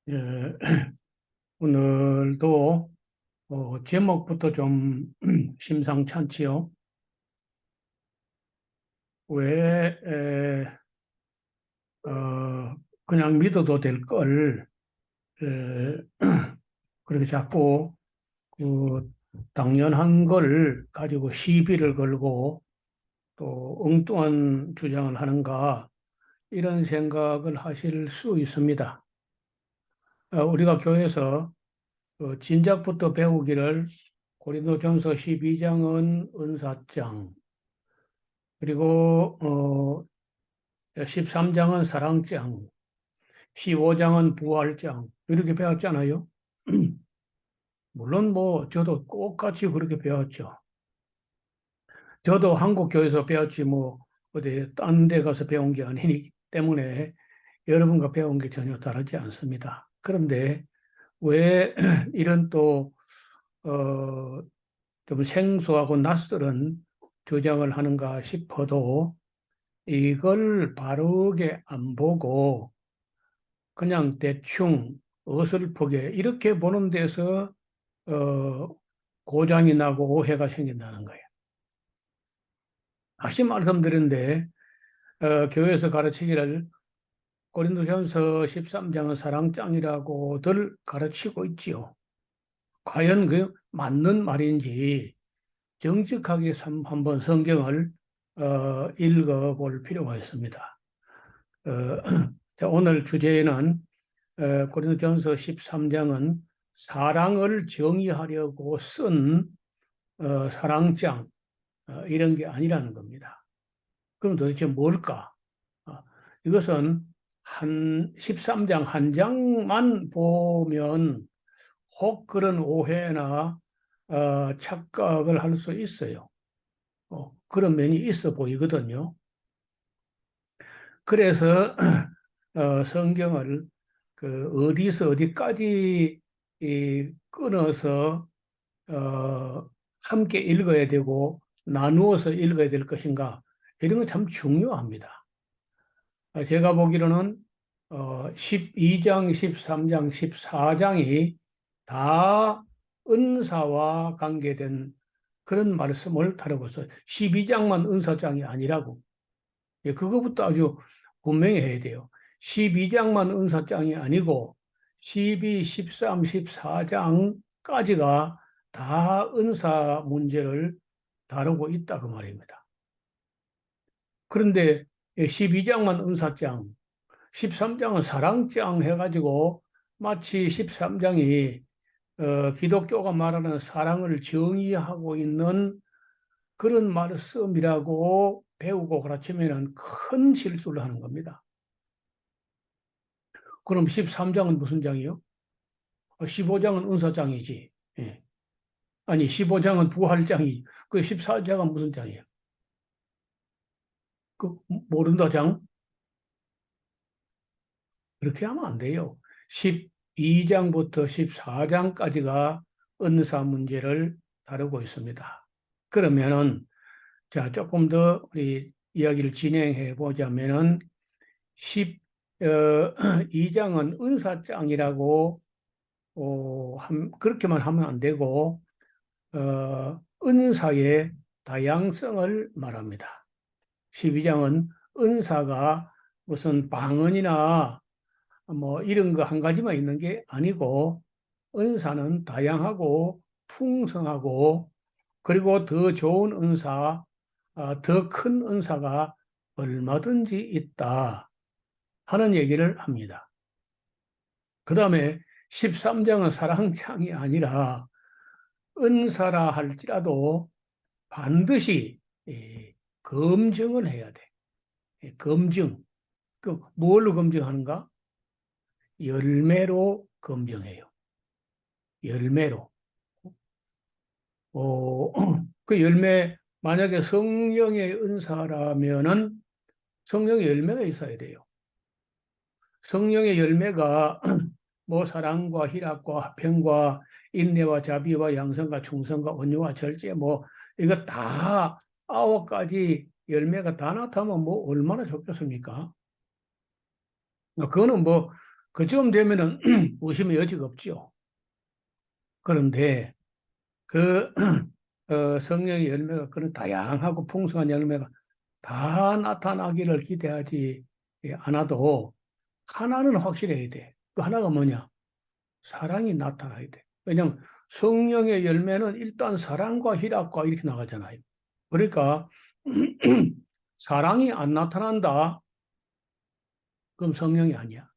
예, 오늘도 제목부터 좀 심상찮지요. 왜 그냥 믿어도 될 걸 그렇게 자꾸 그 당연한 걸 가지고 시비를 걸고 또 엉뚱한 주장을 하는가 이런 생각을 하실 수 있습니다. 우리가 교회에서 진작부터 배우기를 고린도전서 12장은 은사장, 그리고 13장은 사랑장, 15장은 부활장 이렇게 배웠잖아요. 물론 뭐 저도 똑같이 그렇게 배웠죠. 저도 한국 교회에서 배웠지 뭐 어디 딴 데 가서 배운 게 아니기 때문에 여러분과 배운 게 전혀 다르지 않습니다. 그런데 왜 이런 또 좀 생소하고 낯설은 주장을 하는가 싶어도 이걸 바르게 안 보고 그냥 대충 어설프게 이렇게 보는 데서 어, 고장이 나고 오해가 생긴다는 거예요. 다시 말씀드렸는데 교회에서 가르치기를 고린도전서 13장은 사랑장이라고들 가르치고 있지요. 과연 그 맞는 말인지 정직하게 한번 성경을 읽어볼 필요가 있습니다. 어, 자, 오늘 주제는 고린도전서 13장은 사랑을 정의하려고 쓴 사랑장 이런 게 아니라는 겁니다. 그럼 도대체 뭘까? 어, 이것은 한 13장 한 장만 보면 혹 그런 오해나 착각을 할 수 있어요. 그런 면이 있어 보이거든요. 그래서 성경을 어디서 어디까지 끊어서 함께 읽어야 되고 나누어서 읽어야 될 것인가 이런 건 참 중요합니다. 제가 보기로는 12장, 13장, 14장이 다 은사와 관계된 그런 말씀을 다루고 있어요. 12장만 은사장이 아니라고. 예, 그거부터 아주 분명히 해야 돼요. 12장만 은사장이 아니고 12, 13, 14장까지가 다 은사 문제를 다루고 있다 그 말입니다. 그런데 12장만 은사장, 13장은 사랑장 해가지고 마치 13장이 기독교가 말하는 사랑을 정의하고 있는 그런 말씀이라고 배우고 가르치면 큰 실수를 하는 겁니다. 그럼 13장은 무슨 장이요? 15장은 은사장이지. 예. 아니, 15장은 부활장이. 그 14장은 무슨 장이에요? 그 모른다 장? 그렇게 하면 안 돼요. 12장부터 14장까지가 은사 문제를 다루고 있습니다. 그러면은 자, 조금 더 우리 이야기를 진행해 보자면은 12장은 은사장이라고 그렇게만 하면 안 되고 은사의 다양성을 말합니다. 12장은 은사가 무슨 방언이나 뭐 이런 거 한 가지만 있는 게 아니고 은사는 다양하고 풍성하고 그리고 더 좋은 은사, 더 큰 은사가 얼마든지 있다 하는 얘기를 합니다. 그 다음에 13장은 사랑장이 아니라 은사라 할지라도 반드시 검증을 해야 돼. 검증. 그 뭘로 검증하는가? 열매로 검증해요. 열매로. 어, 그 열매, 만약에 성령의 은사라면은 성령의 열매가 있어야 돼요. 성령의 열매가 뭐 사랑과 희락과 화평과 인내와 자비와 양성과 충성과 온유와 절제 뭐 이거 다 9가지 열매가 다 나타나면 뭐 얼마나 좋겠습니까? 그거는 뭐 그쯤 되면은 의심의 여지가 없죠. 그런데 그 성령의 열매가 그런 다양하고 풍성한 열매가 다 나타나기를 기대하지 않아도 하나는 확실해야 돼. 그 하나가 뭐냐? 사랑이 나타나야 돼. 왜냐하면 성령의 열매는 일단 사랑과 희락과 이렇게 나가잖아요. 그러니까 사랑이 안 나타난다? 그럼 성령이 아니야.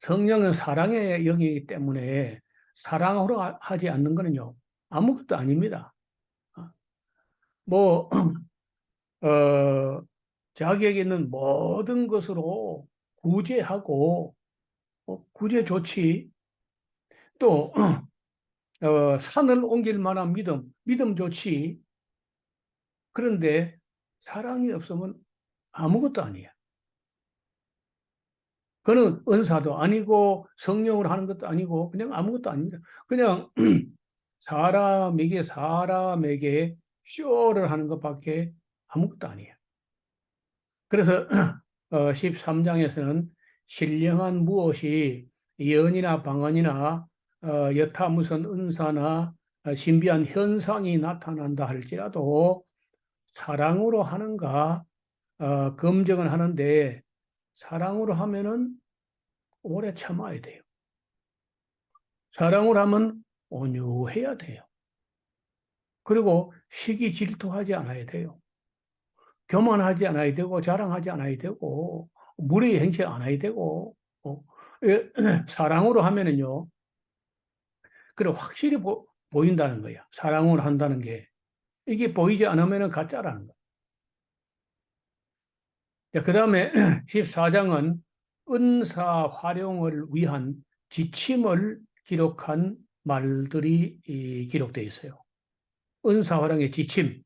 성령은 사랑의 영이기 때문에 사랑으로 하지 않는 거는요, 아무것도 아닙니다. 뭐, 어, 자기에게 있는 모든 것으로 구제하고, 구제 좋지. 또, 산을 옮길 만한 믿음 좋지. 그런데 사랑이 없으면 아무것도 아니야. 그는 은사도 아니고 성령으로 하는 것도 아니고 그냥 아무것도 아닙니다. 그냥 사람에게 쇼를 하는 것밖에 아무것도 아니에요. 그래서 13장에서는 신령한 무엇이 예언이나 방언이나 여타 무슨 은사나 신비한 현상이 나타난다 할지라도 사랑으로 하는가 검증을 하는데 사랑으로 하면은 오래 참아야 돼요. 사랑으로 하면 온유해야 돼요. 그리고 시기 질투하지 않아야 돼요. 교만하지 않아야 되고 자랑하지 않아야 되고 무례 행치 않아야 되고 사랑으로 하면은요. 그래 확실히 보인다는 거야. 사랑으로 한다는 게 이게 보이지 않으면은 가짜라는 거야. 그 다음에 14장은 은사 활용을 위한 지침을 기록한 말들이 기록되어 있어요. 은사 활용의 지침.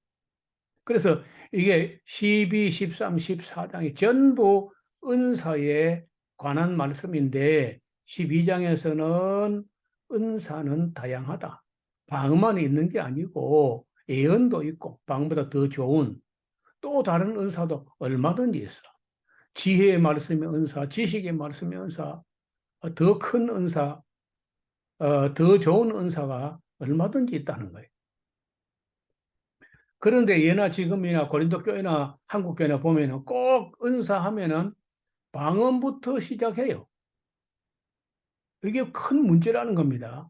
그래서 이게 12, 13, 14장이 전부 은사에 관한 말씀인데 12장에서는 은사는 다양하다. 방언만 있는 게 아니고 예언도 있고 방언보다 더 좋은 또 다른 은사도 얼마든지 있어. 지혜의 말씀의 은사, 지식의 말씀의 은사, 더 큰 은사, 더 좋은 은사가 얼마든지 있다는 거예요. 그런데 예나 지금이나 고린도 교회나 한국 교회나 보면은 꼭 은사하면은 방언부터 시작해요. 이게 큰 문제라는 겁니다.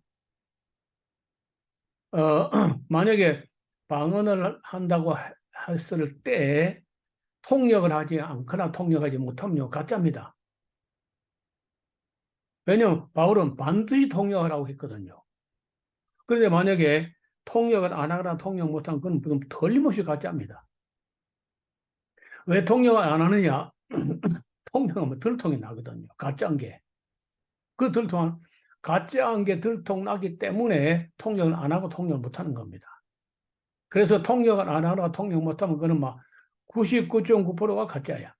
만약에 방언을 한다고 했을 때 통역을 하지 않거나 통역하지 못하면 가짜입니다. 왜냐하면 바울은 반드시 통역하라고 했거든요. 그런데 만약에 통역을 안 하거나 통역 못하면 그건 틀림없이 가짜입니다. 왜 통역을 안 하느냐? 통역하면 들통이 나거든요. 가짜인 게. 그 들통, 가짜인 게 들통나기 때문에 통역을 안 하고 통역을 못하는 겁니다. 그래서 통역을 안 하거나 통역 못하면 그는 막 99.9%가 가짜야.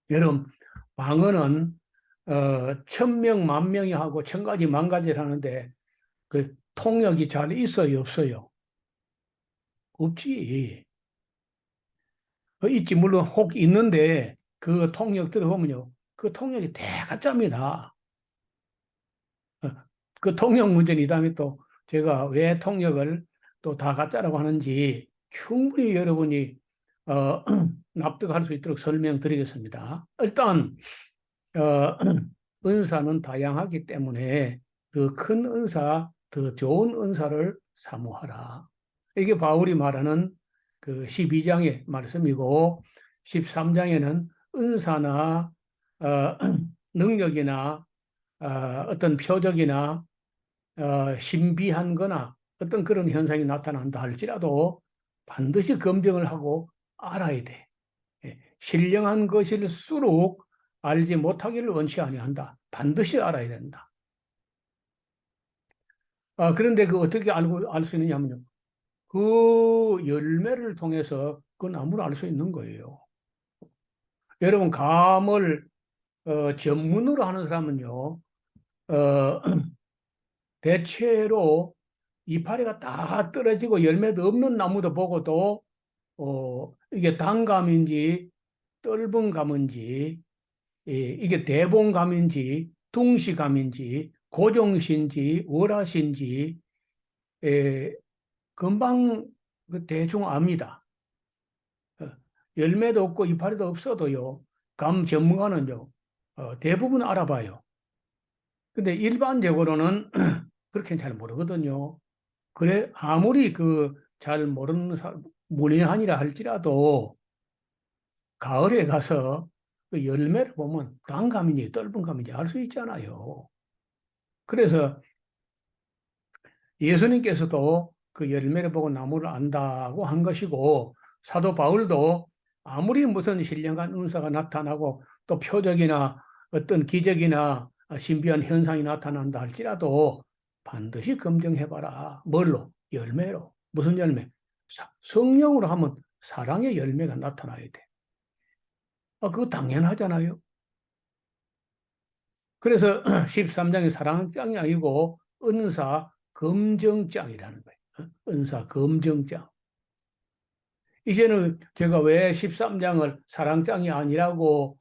여러분, 방언은 1000명, 10,000명이 하고 1000가지, 10,000가지를 하는데 그 통역이 잘 있어요, 없어요? 없지. 있지, 물론 혹 있는데 그 통역 들어보면요. 그 통역이 대가짜입니다. 어, 그 통역 문제는 이 다음에 또 제가 왜 통역을 또 다 가짜라고 하는지 충분히 여러분이 어, 납득할 수 있도록 설명드리겠습니다. 일단 어, 은사는 다양하기 때문에 더 큰 은사, 더 좋은 은사를 사모하라. 이게 바울이 말하는 그 12장의 말씀이고 13장에는 은사나 어, 능력이나 어떤 표적이나 신비한 거나 어떤 그런 현상이 나타난다 할지라도 반드시 검증을 하고 알아야 돼. 예, 신령한 것일수록 알지 못하기를 원치 아니한다. 반드시 알아야 된다. 그런데 그 어떻게 알고 알 수 있느냐면요. 그 열매를 통해서 그 나무를 알 수 있는 거예요. 여러분 감을 전문으로 하는 사람은요. 어, 대체로 이파리가 다 떨어지고 열매도 없는 나무도 보고도 이게 단감인지 떫은 감인지, 이게 대봉감인지, 둥시감인지, 고종신지, 월화신지, 금방 대충 압니다. 어, 열매도 없고 이파리도 없어도요, 감 전문가는요, 대부분 알아봐요. 근데 일반적으로는 그렇게 잘 모르거든요. 그래, 아무리 잘 모르는 문외한이라 할지라도 가을에 가서 그 열매를 보면 단감인지 떫은 감인지 알 수 있잖아요. 그래서 예수님께서도 그 열매를 보고 나무를 안다고 한 것이고, 사도 바울도 아무리 무슨 신령한 은사가 나타나고 또 표적이나 어떤 기적이나 신비한 현상이 나타난다 할지라도 반드시 검증해봐라. 뭘로? 열매로. 무슨 열매? 성령으로 하면 사랑의 열매가 나타나야 돼. 그거 당연하잖아요. 그래서 13장이 사랑장이 아니고 은사 검정장이라는 거예요. 은사 검정장. 이제는 제가 왜 13장을 사랑장이 아니라고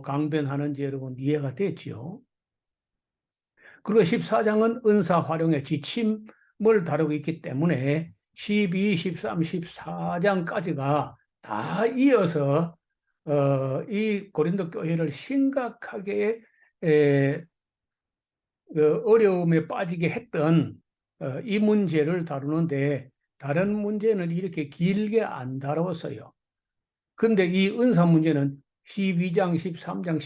강변하는지 여러분 이해가 됐지요. 그리고 14장은 은사 활용의 지침을 다루고 있기 때문에 12, 13, 14장까지가 다 이어서 이 고린도 교회를 심각하게 어려움에 빠지게 했던 이 문제를 다루는데 다른 문제는 이렇게 길게 안 다뤘어요. 근데 이 은사 문제는 12장, 13장,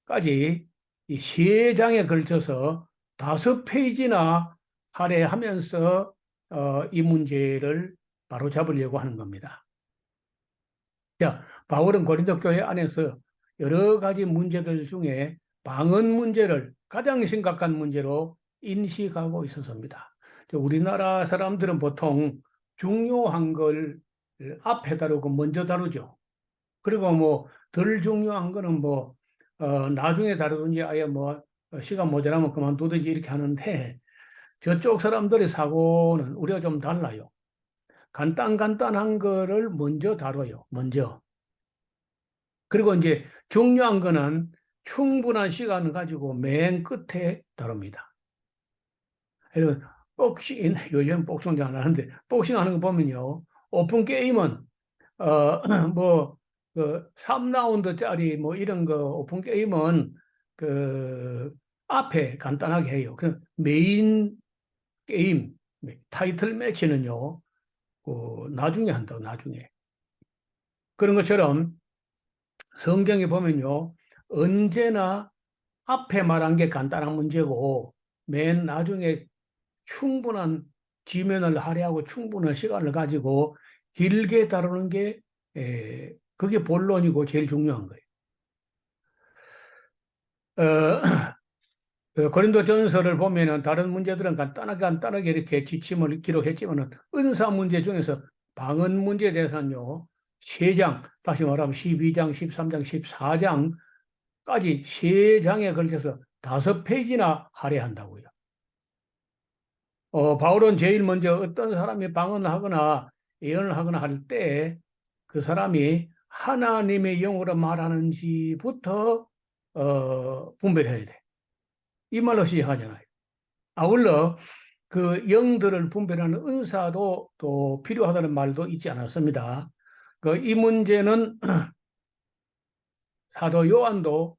14장까지 이 세 장에 걸쳐서 5페이지나 할애하면서 이 문제를 바로잡으려고 하는 겁니다. 자, 바울은 고린도 교회 안에서 여러 가지 문제들 중에 방언 문제를 가장 심각한 문제로 인식하고 있었습니다. 우리나라 사람들은 보통 중요한 걸 앞에 다루고 먼저 다루죠. 그리고 뭐 덜 중요한 거는 뭐 나중에 다루든지 아예 뭐 시간 모자라면 그만두든지 이렇게 하는데 저쪽 사람들의 사고는 우리가 좀 달라요. 간단한 거를 먼저 다뤄요. 먼저. 그리고 이제 중요한 거는 충분한 시간을 가지고 맨 끝에 다룹니다. 여러분, 복싱, 요즘 복싱 잘 안 하는데, 복싱 하는 거 보면요. 오픈 게임은, 뭐, 3라운드짜리 뭐 이런 거 오픈 게임은 앞에 간단하게 해요. 그 메인 게임, 타이틀 매치는요, 나중에 한다고, 나중에. 그런 것처럼 성경에 보면요. 언제나 앞에 말한 게 간단한 문제고 맨 나중에 충분한 지면을 할애하고 충분한 시간을 가지고 길게 다루는 게 그게 본론이고 제일 중요한 거예요. 어, 고린도 전서를 보면은 다른 문제들은 간단하게 이렇게 지침을 기록했지만은 은사 문제 중에서 방언 문제에 대해서는요. 3장, 다시 말하면 12장, 13장, 14장까지 3장에 걸쳐서 5페이지나 할애한다고요. 바울은 제일 먼저 어떤 사람이 방언을 하거나 예언을 하거나 할 때 그 사람이 하나님의 영으로 말하는지부터 분별해야 돼. 이 말로 시작하잖아요. 아울러 그 영들을 분별하는 은사도 또 필요하다는 말도 있지 않았습니다. 이 문제는 사도 요한도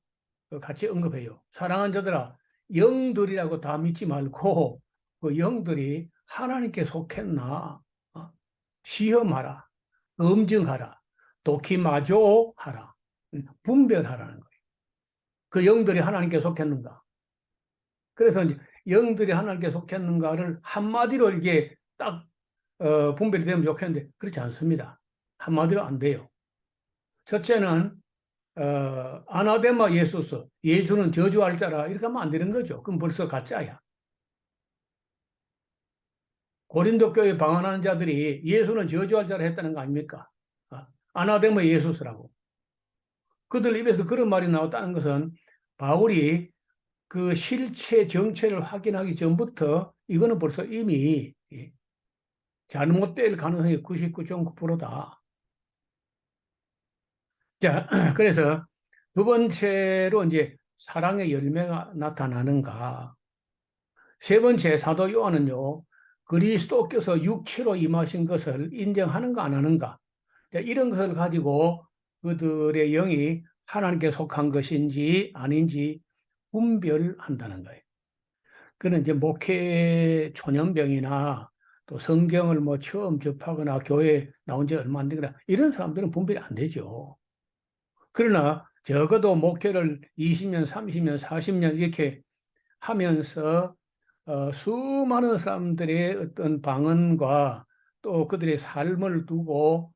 같이 언급해요. 사랑하는 자들아, 영들이라고 다 믿지 말고 그 영들이 하나님께 속했나 시험하라, 검증하라, 도키마조하라, 분별하라는 거예요. 그 영들이 하나님께 속했는가? 그래서 이제 영들이 하나님께 속했는가를 한마디로 이게 딱 분별이 되면 좋겠는데 그렇지 않습니다. 한마디로 안 돼요. 첫째는 아나데마 예수스, 예수는 저주할 자라 이렇게 하면 안 되는 거죠. 그럼 벌써 가짜야. 고린도 교회 방언하는 자들이 예수는 저주할 자라 했다는 거 아닙니까? 아나데마 예수스라고. 그들 입에서 그런 말이 나왔다는 것은 바울이 그 실체 정체를 확인하기 전부터 이거는 벌써 이미 잘못될 가능성이 99.9%다. 자, 그래서 두 번째로 이제 사랑의 열매가 나타나는가. 세 번째 사도 요한은요, 그리스도께서 육체로 임하신 것을 인정하는가 안 하는가. 자, 이런 것을 가지고 그들의 영이 하나님께 속한 것인지 아닌지 분별한다는 거예요. 그는 이제 목회 초년병이나 또 성경을 뭐 처음 접하거나 교회 나온 지 얼마 안 되거나 이런 사람들은 분별이 안 되죠. 그러나 적어도 목회를 20년, 30년, 40년 이렇게 하면서 수많은 사람들의 어떤 방언과 또 그들의 삶을 두고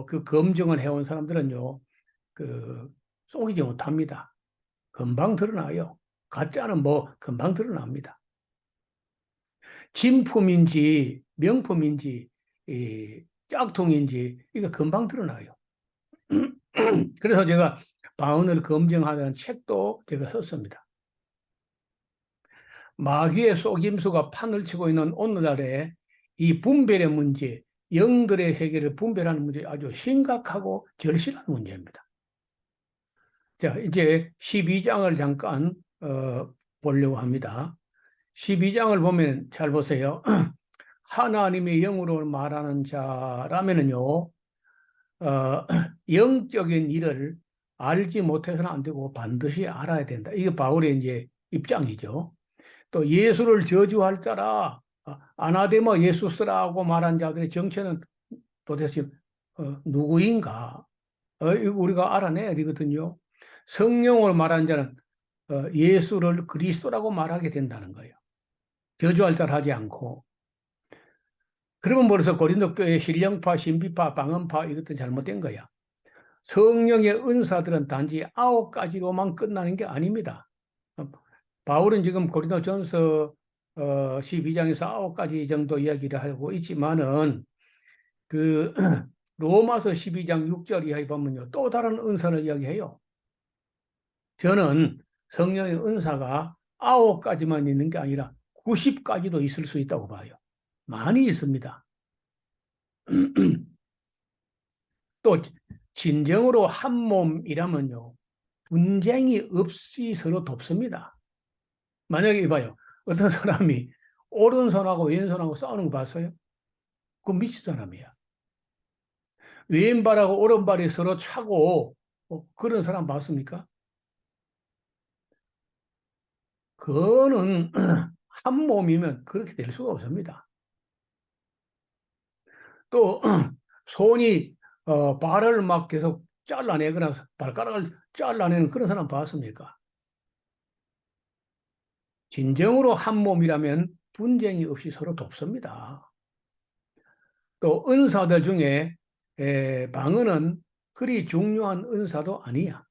그 검증을 해온 사람들은요, 그 속이지 못합니다. 금방 드러나요. 가짜는 뭐 금방 드러납니다. 진품인지 명품인지 짝퉁인지 이거 금방 드러나요. 그래서 제가 방언을 검증하는 책도 제가 썼습니다. 마귀의 속임수가 판을 치고 있는 오늘날에 이 분별의 문제, 영들의 세계를 분별하는 문제 아주 심각하고 절실한 문제입니다. 자, 이제 12장을 잠깐 보려고 합니다. 12장을 보면 잘 보세요. 하나님의 영으로 말하는 자라면은요, 영적인 일을 알지 못해서는 안 되고 반드시 알아야 된다. 이게 바울의 이제 입장이죠. 또 예수를 저주할 자라, 아나데마 예수스라고 말한 자들의 정체는 도대체 누구인가? 이거 우리가 알아내야 되거든요. 성령을 말한 자는 예수를 그리스도라고 말하게 된다는 거예요. 저주할 자를 하지 않고. 그러면 벌써 고린도 교회 신령파, 신비파, 방언파 이것도 잘못된 거야. 성령의 은사들은 단지 9가지로만 끝나는 게 아닙니다. 바울은 지금 고린도전서 12장에서 9가지 정도 이야기를 하고 있지만은 그 로마서 12장 6절 이하에 보면요. 또 다른 은사를 이야기해요. 저는 성령의 은사가 9가지만 있는 게 아니라 90가지도 있을 수 있다고 봐요. 많이 있습니다. 또 진정으로 한 몸이라면요. 분쟁이 없이 서로 돕습니다. 만약에 봐요. 어떤 사람이 오른손하고 왼손하고 싸우는 거 봤어요? 그건 미친 사람이야. 왼발하고 오른발이 서로 차고 그런 사람 봤습니까? 그거는 한 몸이면 그렇게 될 수가 없습니다. 또 손이 발을 막 계속 잘라내거나 발가락을 잘라내는 그런 사람 봤습니까? 진정으로 한 몸이라면 분쟁이 없이 서로 돕습니다. 또 은사들 중에 방언은 그리 중요한 은사도 아니야.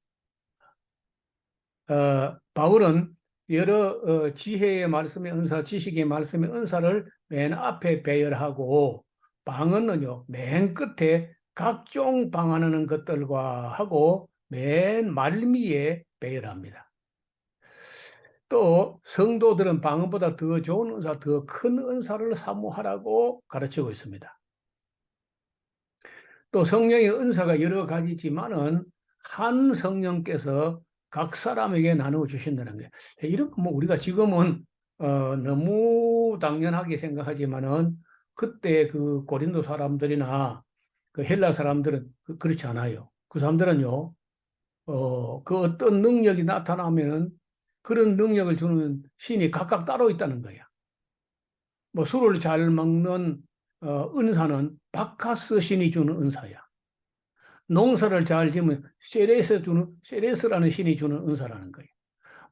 바울은 여러 지혜의 말씀의 은사, 지식의 말씀의 은사를 맨 앞에 배열하고 방언은요 맨 끝에 각종 방언하는 것들과 하고 맨 말미에 배열합니다. 또 성도들은 방언보다 더 좋은 은사, 더 큰 은사를 사모하라고 가르치고 있습니다. 또 성령의 은사가 여러 가지지만은 한 성령께서 각 사람에게 나누어 주신다는 거예요. 이런 거 뭐 우리가 지금은 너무 당연하게 생각하지만은 그때 그 고린도 사람들이나 그 헬라 사람들은 그렇지 않아요. 그 사람들은요, 그 어떤 능력이 나타나면은 그런 능력을 주는 신이 각각 따로 있다는 거야. 뭐 술을 잘 먹는 은사는 바카스 신이 주는 은사야. 농사를 잘 지으면 세레스라는 신이 주는 은사라는 거예요.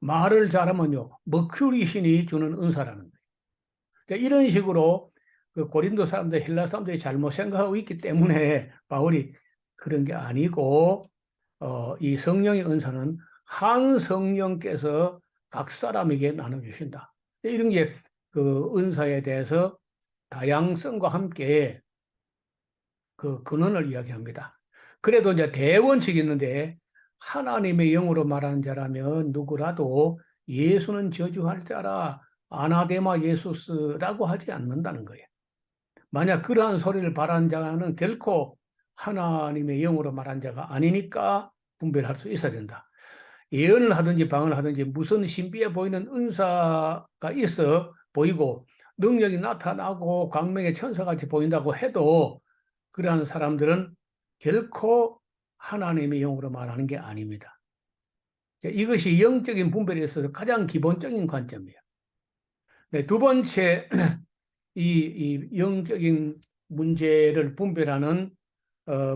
말을 잘하면요, 머큐리 신이 주는 은사라는 거예요. 그러니까 이런 식으로 그 고린도 사람들, 헬라 사람들이 잘못 생각하고 있기 때문에 바울이 그런 게 아니고 이 성령의 은사는 한 성령께서 각 사람에게 나눠주신다. 이런 게 그 은사에 대해서 다양성과 함께 그 근원을 이야기합니다. 그래도 이제 대원칙이 있는데 하나님의 영으로 말하는 자라면 누구라도 예수는 저주할 자라 아나데마 예수스라고 하지 않는다는 거예요. 만약 그러한 소리를 바라는 자는 결코 하나님의 영으로 말한 자가 아니니까 분별할 수 있어야 된다. 예언을 하든지 방언을 하든지 무슨 신비해 보이는 은사가 있어 보이고 능력이 나타나고 광명의 천사같이 보인다고 해도 그러한 사람들은 결코 하나님의 영으로 말하는 게 아닙니다. 이것이 영적인 분별에 있어서 가장 기본적인 관점이에요. 네, 두 번째, 이 영적인 문제를 분별하는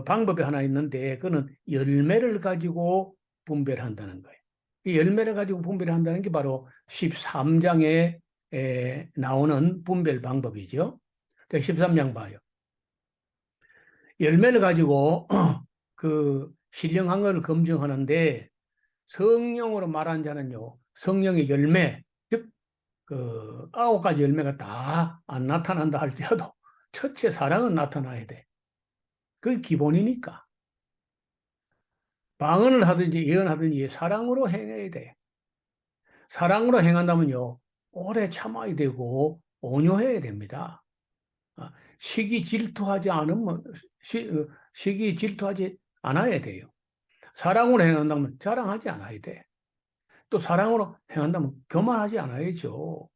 방법이 하나 있는데, 그거는 열매를 가지고 분별한다는 거예요. 이 열매를 가지고 분별한다는 게 바로 13장에 나오는 분별 방법이죠. 13장 봐요. 열매를 가지고 그 신령한 것을 검증하는데 성령으로 말한 자는요, 성령의 열매, 즉, 그 9가지 열매가 다 안 나타난다 할지라도 첫째 사랑은 나타나야 돼. 그게 기본이니까. 방언을 하든지 예언하든지 사랑으로 행해야 돼. 사랑으로 행한다면요, 오래 참아야 되고 온유해야 됩니다. 시기 질투하지 않으면, 시기 질투하지 않아야 돼요. 사랑으로 행한다면 자랑하지 않아야 돼. 또 사랑으로 행한다면 교만하지 않아야죠.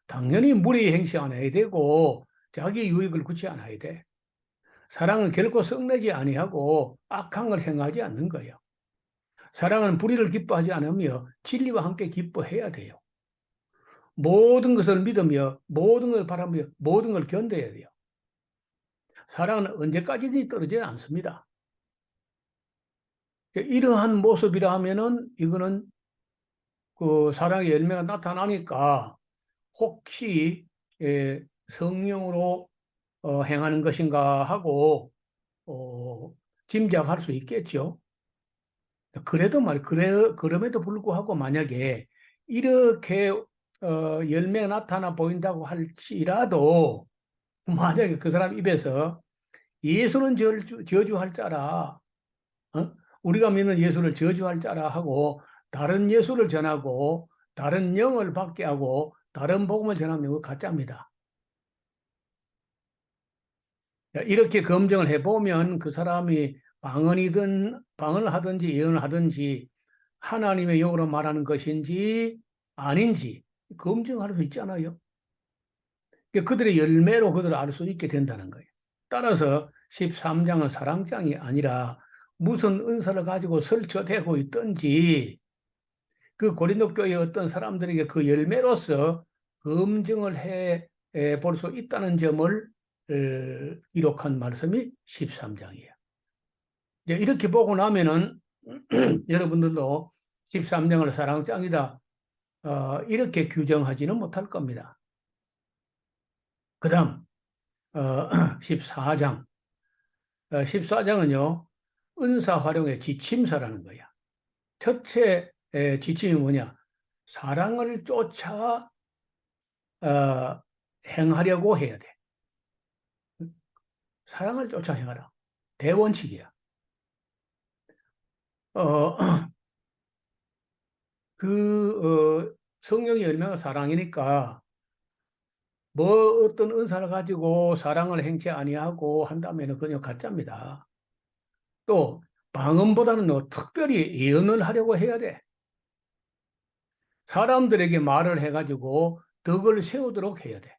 당연히 무리 행시 안 해야 되고 자기 유익을 굳이 않아야 돼. 사랑은 결코 썩내지 아니하고 악한 걸 생각하지 않는 거예요. 사랑은 불의를 기뻐하지 않으며 진리와 함께 기뻐해야 돼요. 모든 것을 믿으며 모든 걸 바라며 모든 걸 견뎌야 돼요. 사랑은 언제까지든지 떨어지지 않습니다. 이러한 모습이라 하면은 이거는 그 사랑의 열매가 나타나니까 혹시 성령으로 행하는 것인가 하고 짐작할 수 있겠죠. 그래도 그럼에도 불구하고 만약에 이렇게 열매가 나타나 보인다고 할지라도 만약에 그 사람 입에서 예수는 저주할 자라, 어? 우리가 믿는 예수를 저주할 자라 하고 다른 예수를 전하고 다른 영을 받게 하고 다른 복음을 전하면 그거 가짜입니다. 이렇게 검증을 해보면 그 사람이 방언을 하든지 예언을 하든지 하나님의 영으로 말하는 것인지 아닌지 검증할 수 있잖아요. 그들의 열매로 그들을 알 수 있게 된다는 거예요. 따라서 13장은 사랑장이 아니라 무슨 은사를 가지고 설쳐대고 있든지 그 고린도 교회의 어떤 사람들에게 그 열매로서 검증을 해 볼 수 있다는 점을 기록한 말씀이 13장이에요. 이렇게 보고 나면은 여러분들도 13장을 사랑장이다 이렇게 규정하지는 못할 겁니다. 그 다음 14장 14장은요 은사 활용의 지침서라는 거야. 첫째 지침이 뭐냐? 사랑을 쫓아 행하려고 해야 돼. 사랑을 쫓아 행하라. 대원칙이야. 어, 성령의 열매가 사랑이니까 뭐 어떤 은사를 가지고 사랑을 행치 아니하고 한다면 그냥 가짜입니다. 또 방언보다는 특별히 예언을 하려고 해야 돼. 사람들에게 말을 해가지고 덕을 세우도록 해야 돼.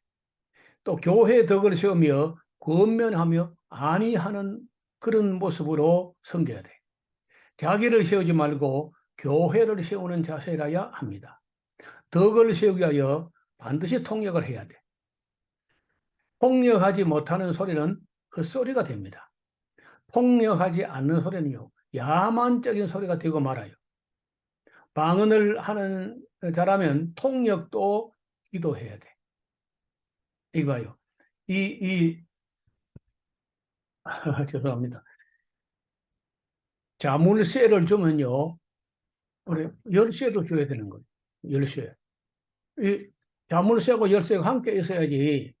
또 교회 덕을 세우며 권면하며 안위하는 그런 모습으로 섬겨야 돼. 자기를 세우지 말고 교회를 세우는 자세라야 합니다. 덕을 세우기 위하여 반드시 통역을 해야 돼. 통역하지 못하는 소리는 헛소리가 됩니다. 통역하지 않는 소리는요, 야만적인 소리가 되고 말아요. 방언을 하는 자라면 통역도 기도해야 돼. 이거요. 죄송합니다. 자물쇠를 주면요, 우리 열쇠도 줘야 되는 거예요. 열쇠. 이 자물쇠고 열쇠가 함께 있어야지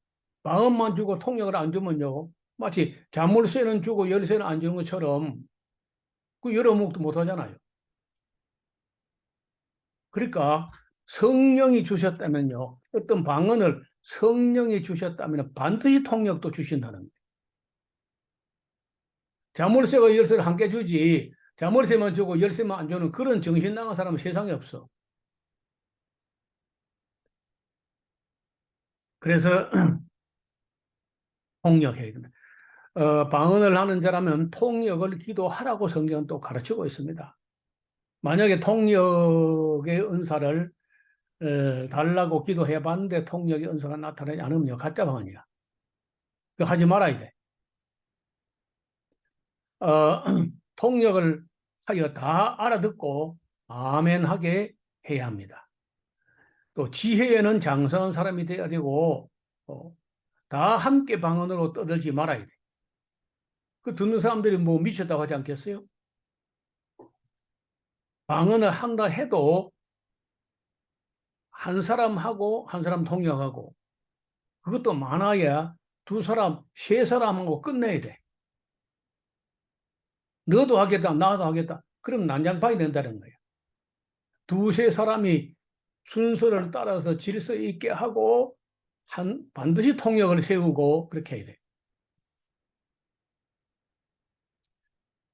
마음만 주고 통역을 안 주면요. 마치 자물쇠는 주고 열쇠는 안 주는 것처럼 그 열어먹도 못 하잖아요. 그러니까 성령이 주셨다면요. 어떤 방언을 성령이 주셨다면 반드시 통역도 주신다는 거예요. 자물쇠가 열쇠를 한 개 주지 자물쇠만 주고 열쇠만 안 주는 그런 정신 나간 사람은 세상에 없어. 그래서 통역해야 됩니다. 방언을 하는 자라면 통역을 기도하라고 성경은 또 가르치고 있습니다. 만약에 통역의 은사를 달라고 기도해 봤는데 통역의 은사가 나타나지 않으면 가짜 방언이야. 그 하지 말아야 돼. 어, 통역을 하여 다 알아듣고 아멘하게 해야 합니다. 또 지혜에는 장성한 사람이 되어야 되고 다 함께 방언으로 떠들지 말아야 돼. 그 듣는 사람들이 뭐 미쳤다고 하지 않겠어요? 방언을 한다 해도 한 사람하고 한 사람 통역하고 그것도 많아야 두 사람, 세 사람하고 끝내야 돼. 너도 하겠다, 나도 하겠다. 그럼 난장판이 된다는 거예요. 두세 사람이 순서를 따라서 질서 있게 하고 반드시 통역을 세우고 그렇게 해야 돼.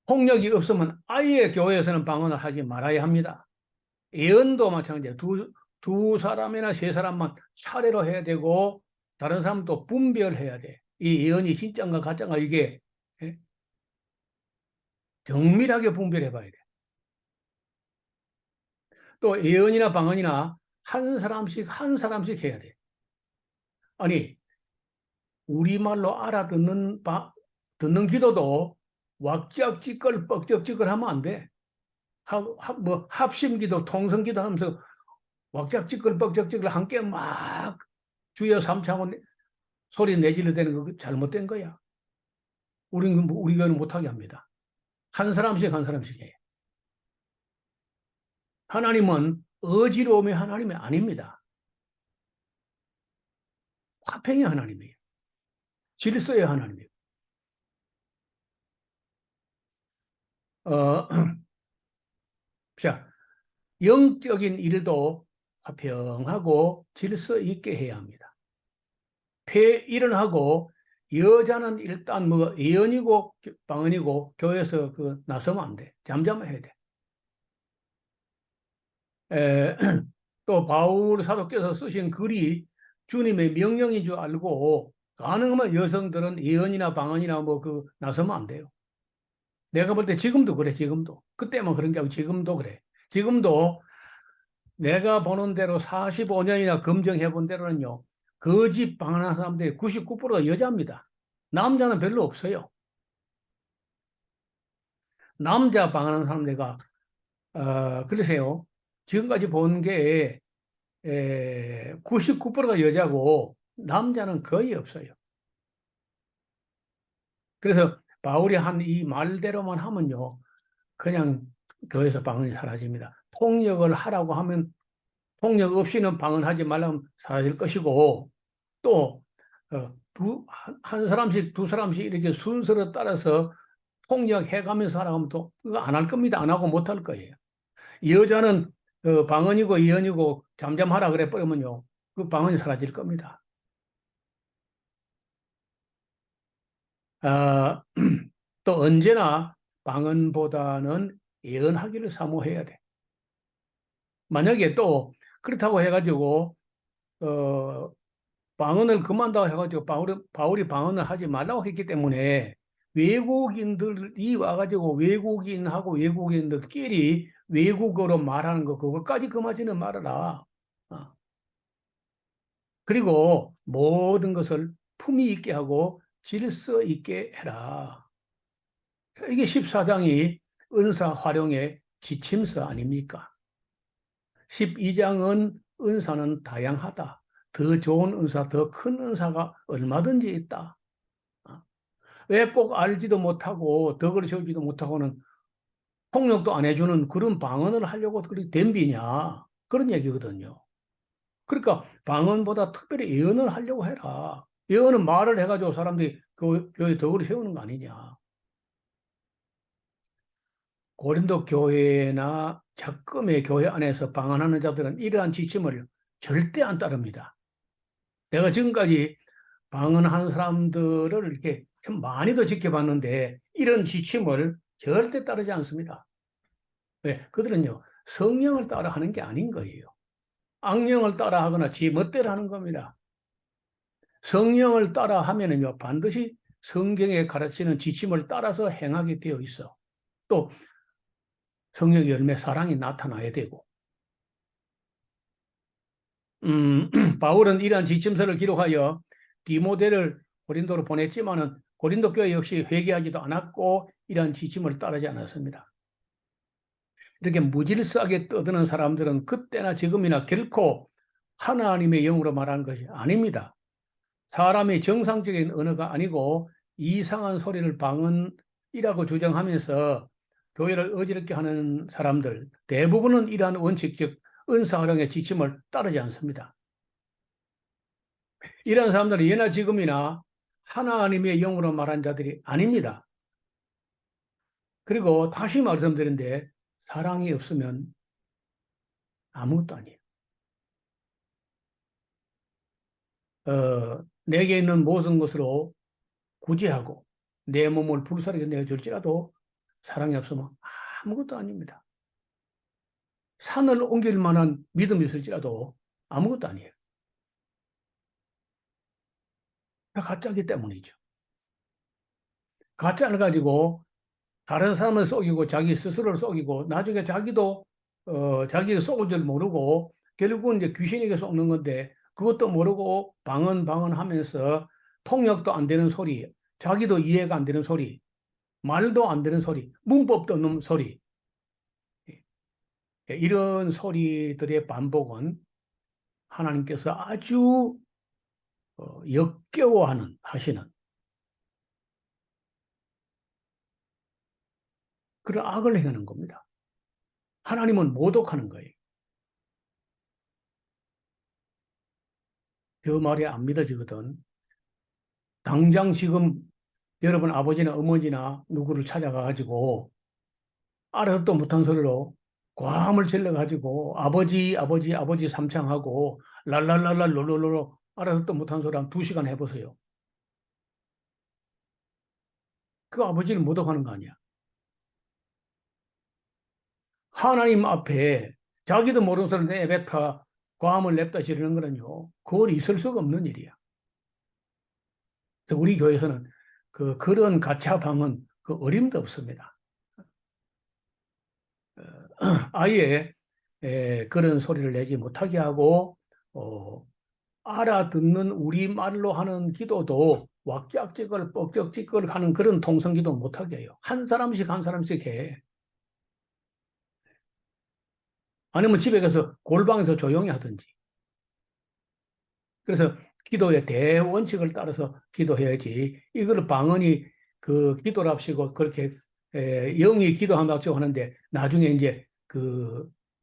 통역이 없으면 아예 교회에서는 방언을 하지 말아야 합니다. 예언도 마찬가지예요. 두 사람이나 세 사람만 차례로 해야 되고 다른 사람도 분별해야 돼. 이 예언이 진짜인가 가짜인가 이게 정밀하게 분별해 봐야 돼. 또 예언이나 방언이나 한 사람씩 해야 돼. 아니 우리말로 듣는 기도도 왁작지껄 뻑적지껄 하면 안 돼. 뭐 합심기도 통성기도 하면서 왁작지껄 뻑적지껄 함께 막 주여 삼창고 소리 내질러 대는 거 잘못된 거야. 우리 교회는 못하게 합니다. 한 사람씩 해. 하나님은 어지러움의 하나님이 아닙니다. 화평의 하나님이에요. 질서의 하나님이에요. 자, 영적인 일도 화평하고 질서 있게 해야 합니다. 폐일은하고 여자는 일단 뭐 예언이고 방언이고 교회에서 나서면 안 돼. 잠잠해야 돼. 또 바울 사도께서 쓰신 글이 주님의 명령인 줄 알고 가능하면 여성들은 예언이나 방언이나 뭐 나서면 안 돼요. 내가 볼 때 지금도 그래, 지금도. 그때만 그런 게 아니고 지금도 그래. 지금도 내가 보는 대로 45년이나 검증해 본 대로는요, 거짓 방언하는 사람들이 99%가 여자입니다. 남자는 별로 없어요. 남자 방언하는 사람들과, 그러세요. 지금까지 본 게 99%가 여자고 남자는 거의 없어요. 그래서 바울이 한 이 말대로만 하면요, 그냥 교회에서 방언이 사라집니다. 통역을 하라고 하면 통역 없이는 방언하지 말라면 사라질 것이고 또 한 사람씩 두 사람씩 이렇게 순서를 따라서 통역해가면서 하라고 하면 또 그거 안 할 겁니다. 안 하고 못 할 거예요. 여자는 방언이고 예언이고 잠잠하라 그래 버리면요, 그 방언이 사라질 겁니다. 또 언제나 방언보다는 예언하기를 사모해야 돼. 만약에 또 그렇다고 해가지고 방언을 그만다고 해가지고 바울이 방언을 하지 말라고 했기 때문에 외국인들이 와가지고 외국인들끼리 외국어로 말하는 거 그것까지 금하지는 말아라. 그리고 모든 것을 품위 있게 하고 질서 있게 해라. 이게 14장이 은사 활용의 지침서 아닙니까? 12장은 은사는 다양하다. 더 좋은 은사, 더 큰 은사가 얼마든지 있다. 왜 꼭 알지도 못하고 덕을 세우지도 못하고는 폭력도 안 해주는 그런 방언을 하려고 그렇게 덤비냐. 그런 얘기거든요. 그러니까 방언보다 특별히 예언을 하려고 해라. 예언은 말을 해가지고 사람들이 교회 덕을 세우는 거 아니냐. 고린도 교회나 적금의 교회 안에서 방언하는 자들은 이러한 지침을 절대 안 따릅니다. 내가 지금까지 방언하는 사람들을 이렇게 참 많이도 지켜봤는데 이런 지침을 절대 따르지 않습니다. 왜? 그들은요, 성령을 따라 하는 게 아닌 거예요. 악령을 따라 하거나 지 멋대로 하는 겁니다. 성령을 따라 하면은요, 반드시 성경에 가르치는 지침을 따라서 행하게 되어 있어. 또 성령의 열매 사랑이 나타나야 되고. 바울은 이러한 지침서를 기록하여 디모데를 고린도로 보냈지만은 고린도 교회 역시 회개하지도 않았고 이러한 지침을 따르지 않았습니다. 이렇게 무질서하게 떠드는 사람들은 그때나 지금이나 결코 하나님의 영으로 말하는 것이 아닙니다. 사람의 정상적인 언어가 아니고 이상한 소리를 방언이라고 주장하면서 교회를 어지럽게 하는 사람들 대부분은 이러한 원칙적 은사활용의 지침을 따르지 않습니다. 이러한 사람들은 예나 지금이나 하나님의 영으로 말한 자들이 아닙니다. 그리고 다시 말씀드린데 사랑이 없으면 아무것도 아니에요. 내게 있는 모든 것으로 구제하고 내 몸을 불사르게 내줄지라도 사랑이 없으면 아무것도 아닙니다. 산을 옮길 만한 믿음이 있을지라도 아무것도 아니에요. 다 가짜이기 때문이죠. 가짜를 가지고 다른 사람을 속이고 자기 스스로를 속이고 나중에 자기도 자기가 속을 줄 모르고 결국은 이제 귀신에게 속는 건데 그것도 모르고 방언하면서 통역도 안 되는 소리, 자기도 이해가 안 되는 소리, 말도 안 되는 소리, 문법도 없는 소리. 이런 소리들의 반복은 하나님께서 아주 하시는 그런 악을 행하는 겁니다. 하나님은 모독하는 거예요. 저 말이 안 믿어지거든. 당장 지금 여러분 아버지나 어머니나 누구를 찾아가가지고 알아듣도 못한 소리로 과음을 질러가지고 아버지 삼창하고 랄랄랄랄 롤롤롤 알아듣도 못한 소리 한 2시간 해보세요. 그 아버지를 모독하는 거 아니야. 하나님 앞에 자기도 모르는 소리를 내뱉어 과음을 냅다 지르는 거는요. 그건 있을 수가 없는 일이야. 그래서 우리 교회에서는 그런 가짜방은 어림도 없습니다. 아예 그런 소리를 내지 못하게 하고 알아듣는 우리말로 하는 기도도 왁짝지껄 뻑적지껄 하는 그런 통성기도 못하게 해요. 한 사람씩 한 사람씩 해. 아니면 집에 가서 골방에서 조용히 하든지. 그래서 기도의 대원칙을 따라서 기도해야지. 이걸 방언이 기도랍시고 그렇게 영이 기도한다고 하는데 나중에 이제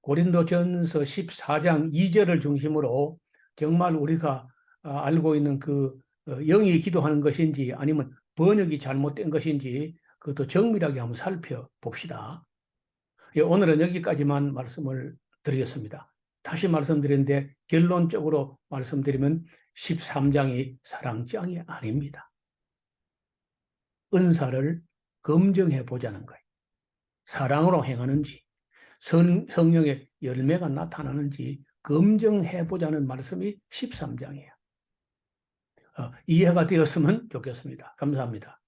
고린도전서 14장 2절을 중심으로 정말 우리가 알고 있는 영이 기도하는 것인지 아니면 번역이 잘못된 것인지 그것도 정밀하게 한번 살펴봅시다. 예, 오늘은 여기까지만 말씀을 드리겠습니다. 다시 말씀드리는데 결론적으로 말씀드리면 13장이 사랑장이 아닙니다. 은사를 검증해 보자는 거예요. 사랑으로 행하는지 성령의 열매가 나타나는지 검증해 보자는 말씀이 13장이에요. 이해가 되었으면 좋겠습니다. 감사합니다.